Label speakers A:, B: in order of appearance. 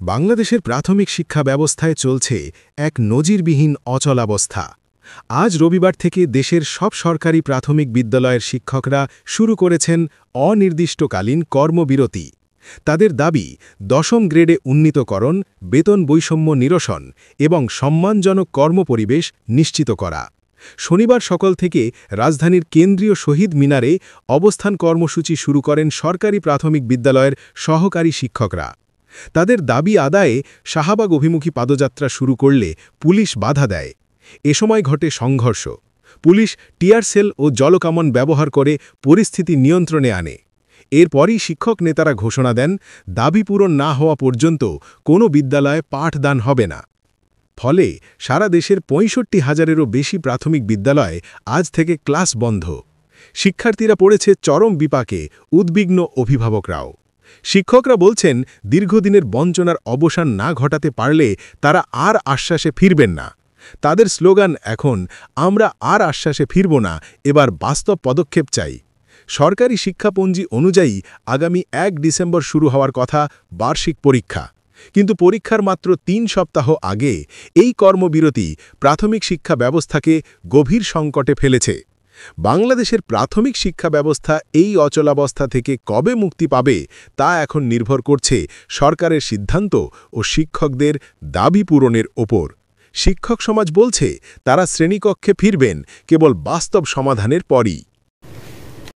A: বাংলাদেশের প্রাথমিক শিক্ষা ব্যবস্থায় চলছে এক নজিরবিহীন অচলাবস্থা। আজ রবিবার থেকে দেশের সব সরকারি প্রাথমিক বিদ্যালয়ের শিক্ষকরা শুরু করেছেন অনির্দিষ্টকালীন কর্মবিরতি। তাদের দাবি দশম গ্রেডে উন্নীতকরণ, বেতন বৈষম্য নিরসন এবং সম্মানজনক কর্মপরিবেশ নিশ্চিত করা। শনিবার সকাল থেকে রাজধানীর কেন্দ্রীয় শহীদ মিনারে অবস্থান কর্মসূচি শুরু করেন সরকারি প্রাথমিক বিদ্যালয়ের সহকারী শিক্ষকরা। তাদের দাবি আদায়ে শাহবাগ অভিমুখী পদযাত্রা শুরু করলে পুলিশ বাধা দেয়। এ সময় ঘটে সংঘর্ষ। পুলিশ টিয়ার সেল ও জলকামান ব্যবহার করে পরিস্থিতি নিয়ন্ত্রণে আনে। এরপরই শিক্ষক নেতারা ঘোষণা দেন, দাবি পূরণ না হওয়া পর্যন্ত কোনো বিদ্যালয়ে পাঠদান হবে না। ফলে সারা দেশের ৬৫,০০০-এরও বেশি প্রাথমিক বিদ্যালয়ে আজ থেকে ক্লাস বন্ধ। শিক্ষার্থীরা পড়েছে চরম বিপাকে, উদ্বিগ্ন অভিভাবকরাও। শিক্ষকরা বলছেন, দীর্ঘদিনের বঞ্চনার অবসান না ঘটাতে পারলে তারা আর আশ্বাসে ফিরবেন না। তাদের স্লোগান এখন, আমরা আর আশ্বাসে ফিরব না, এবার বাস্তব পদক্ষেপ চাই। সরকারি শিক্ষাপঞ্জি অনুযায়ী আগামী ১ ডিসেম্বর শুরু হওয়ার কথা বার্ষিক পরীক্ষা। কিন্তু পরীক্ষার মাত্র ৩ সপ্তাহ আগে এই কর্মবিরতি প্রাথমিক শিক্ষা ব্যবস্থাকে গভীর সংকটে ফেলেছে। বাংলাদেশের প্রাথমিক শিক্ষা ব্যবস্থা এই অচলাবস্থা থেকে কবে মুক্তি পাবে তা এখন নির্ভর করছে সরকারের সিদ্ধান্ত ও শিক্ষকদের দাবি পূরণের ওপর। শিক্ষক সমাজ বলছে, তারা শ্রেণীকক্ষে ফিরবেন কেবল বাস্তব সমাধানের পরই।